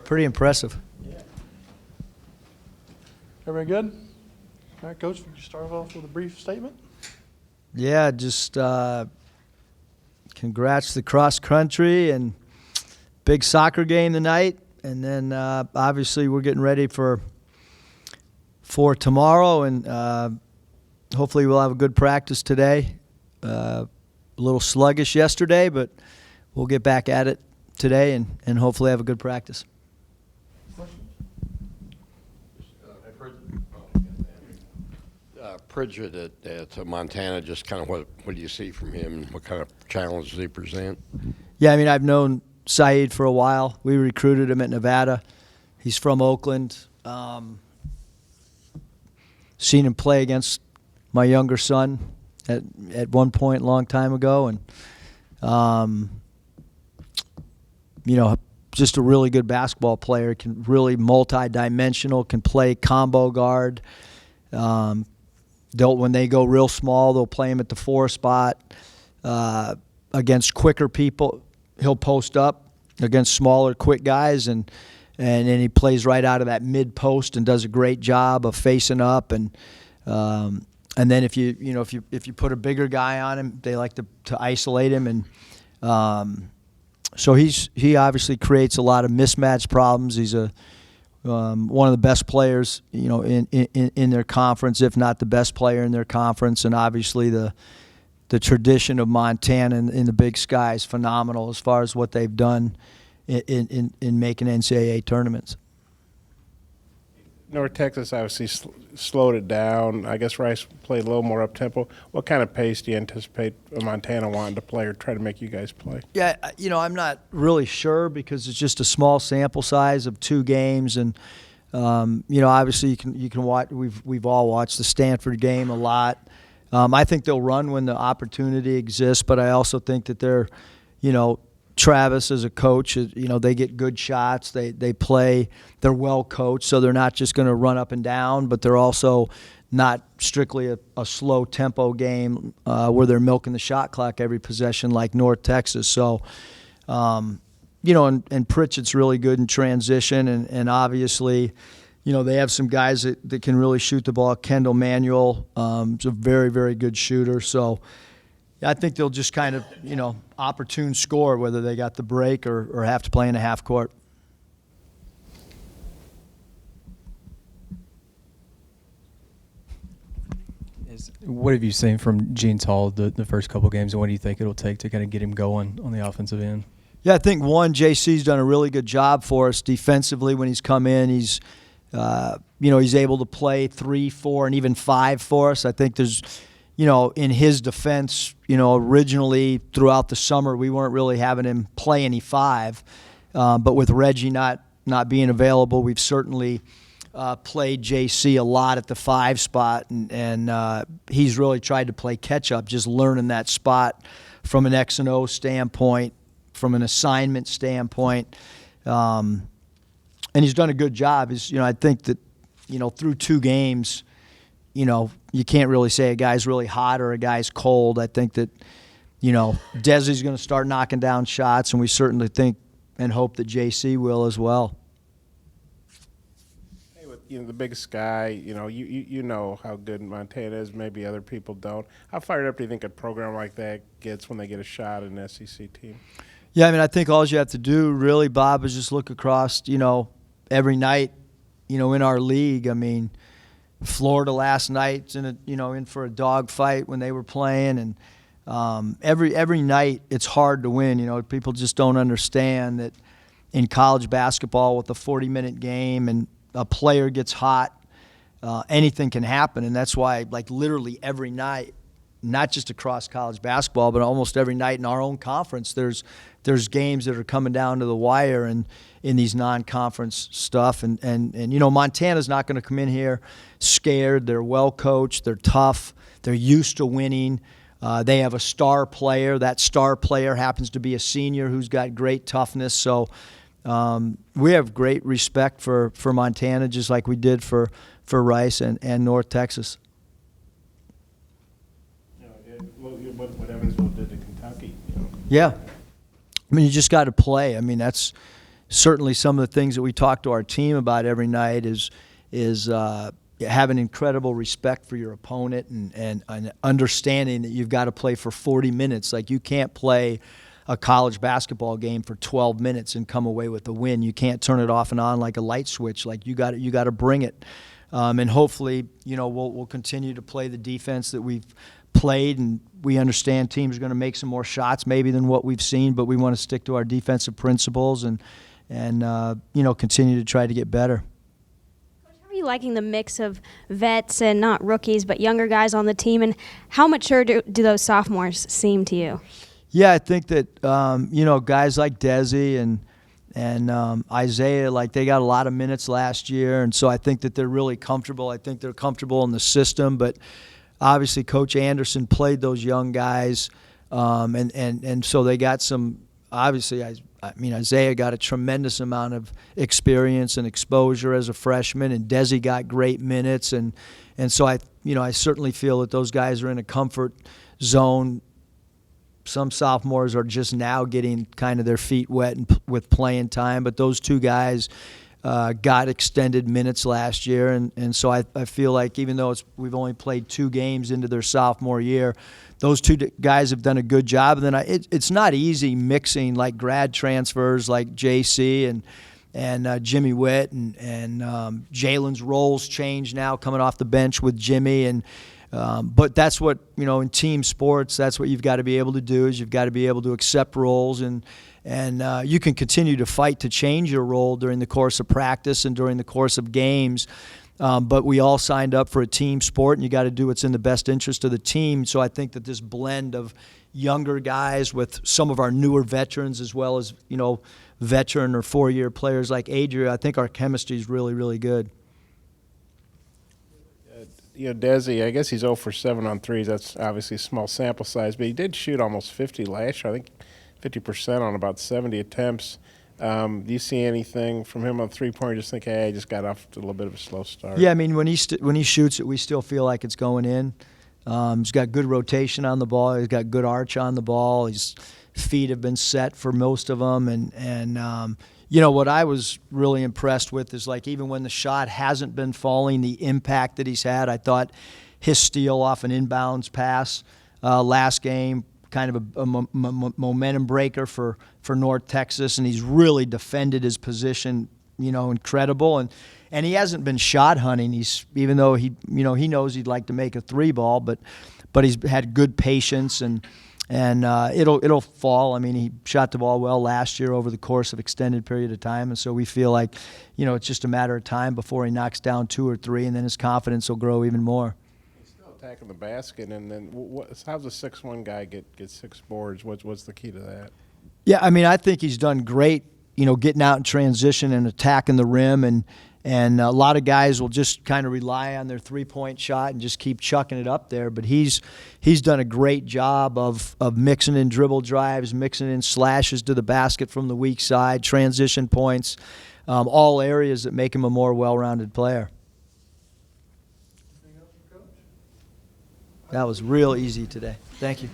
Pretty impressive. Everybody good? All right, Coach, would you start off with a brief statement? Yeah, just congrats to the cross country and big soccer game tonight. And then obviously we're getting ready for tomorrow, and hopefully we'll have a good practice today. A little sluggish yesterday, but we'll get back at it today and hopefully have a good practice. Pridgett at Montana, just kind of what do you see from him? What kind of challenges does he present? Yeah, I mean, I've known Saeed for a while. We recruited him at Nevada. He's from Oakland. Seen him play against my younger son at one point a long time ago, and just a really good basketball player. Can really multi-dimensional. Can play combo guard. When they go real small, they'll play him at the 4 spot. Against quicker people, he'll post up against smaller, quick guys, and then he plays right out of that mid post and does a great job of facing up. And then if you put a bigger guy on him, they like to isolate him, and so he obviously creates a lot of mismatch problems. He's one of the best players, in their conference, if not the best player in their conference. And obviously the tradition of Montana in the Big Sky is phenomenal as far as what they've done in making NCAA tournaments. North Texas obviously slowed it down. I guess Rice played a little more up-tempo. What kind of pace do you anticipate Montana wanting to play or try to make you guys play? Yeah, I'm not really sure because it's just a small sample size of 2 games, and obviously you can watch. We've all watched the Stanford game a lot. I think they'll run when the opportunity exists, but I also think that they're, Travis as a coach, they get good shots. They play. They're well coached, so they're not just going to run up and down, but they're also not strictly a slow tempo game where they're milking the shot clock every possession like North Texas. So, and Pritchett's really good in transition, and obviously, they have some guys that can really shoot the ball. Kendall Manuel is a very, very good shooter. So I think they'll just kind of, opportune score whether they got the break or have to play in a half court. What have you seen from Gene Hall the first couple games, and what do you think it'll take to kind of get him going on the offensive end? Yeah, I think JC's done a really good job for us defensively when he's come in. He's able to play 3, 4, and even 5 for us. I think there's, in his defense, originally throughout the summer we weren't really having him play any 5, but with Reggie not being available, we've certainly played JC a lot at the 5 spot, and he's really tried to play catch up, just learning that spot from an X and O standpoint, from an assignment standpoint, and he's done a good job. I think that through 2 games, you can't really say a guy's really hot or a guy's cold. I think that Desi's going to start knocking down shots, and we certainly think and hope that JC will as well. The Big Sky, you know how good Montana is. Maybe other people don't. How fired up do you think a program like that gets when they get a shot at an SEC team? Yeah, I think all you have to do really, Bob, is just look across, every night, in our league. Florida last night, in for a dog fight when they were playing, and every night it's hard to win. People just don't understand that in college basketball with a 40-minute game and a player gets hot, anything can happen, and that's why, literally every night, not just across college basketball, but almost every night in our own conference, there's games that are coming down to the wire and in these non-conference stuff. And Montana's not going to come in here scared. They're well coached. They're tough. They're used to winning. They have a star player. That star player happens to be a senior who's got great toughness. So we have great respect for Montana, just like we did for Rice and North Texas. What Evansville did to Kentucky. Yeah. You just got to play. That's certainly some of the things that we talk to our team about every night is having incredible respect for your opponent and understanding that you've got to play for 40 minutes. Like, you can't play a college basketball game for 12 minutes and come away with a win. You can't turn it off and on like a light switch. Like, you got to bring it. And hopefully, we'll continue to play the defense that we've played, and we understand teams are going to make some more shots maybe than what we've seen, but we want to stick to our defensive principles and continue to try to get better. How are you liking the mix of vets and not rookies but younger guys on the team, and how mature do those sophomores seem to you? Yeah, I think that guys like Desi and Isaiah, like, they got a lot of minutes last year, and so I think that they're really comfortable. I think they're comfortable in the system, but obviously Coach Anderson played those young guys, and so they got some. Obviously, Isaiah got a tremendous amount of experience and exposure as a freshman, and Desi got great minutes, and so I certainly feel that those guys are in a comfort zone. Some sophomores are just now getting kind of their feet wet with playing time, but those two guys got extended minutes last year, and so I feel like even though we've only played 2 games into their sophomore year, those two guys have done a good job. And then it's not easy mixing like grad transfers like JC and Jimmy Witt and Jalen's roles change now coming off the bench with Jimmy, and but that's what, in team sports, that's what you've got to be able to do, is you've got to be able to accept roles, and you can continue to fight to change your role during the course of practice and during the course of games. But we all signed up for a team sport, and you got to do what's in the best interest of the team. So I think that this blend of younger guys with some of our newer veterans, as well as, veteran or 4-year players like Adria, I think our chemistry is really, really good. Desi, I guess he's 0 for 7 on threes. That's obviously a small sample size, but he did shoot almost 50 last year. I think 50% on about 70 attempts. Do you see anything from him on three-pointer? Just think, hey, I just got off to a little bit of a slow start. Yeah, I mean, when he shoots it, we still feel like it's going in. He's got good rotation on the ball. He's got good arch on the ball. His feet have been set for most of them, and what I was really impressed with is, like, even when the shot hasn't been falling, the impact that he's had. I thought his steal off an inbounds pass last game, kind of a momentum breaker for North Texas, and he's really defended his position, incredible. And he hasn't been shot hunting. Even though he knows he'd like to make a 3-ball, but he's had good patience, and it'll fall. I mean, he shot the ball well last year over the course of extended period of time, and so we feel like, it's just a matter of time before he knocks down 2 or 3, and then his confidence will grow even more. Attacking the basket, and then how's a 6'1" guy get 6 boards? What's the key to that? Yeah, I mean, I think he's done great, getting out in transition and attacking the rim, and a lot of guys will just kind of rely on their 3-point shot and just keep chucking it up there. But he's done a great job of mixing in dribble drives, mixing in slashes to the basket from the weak side, transition points, all areas that make him a more well-rounded player. That was real easy today. Thank you.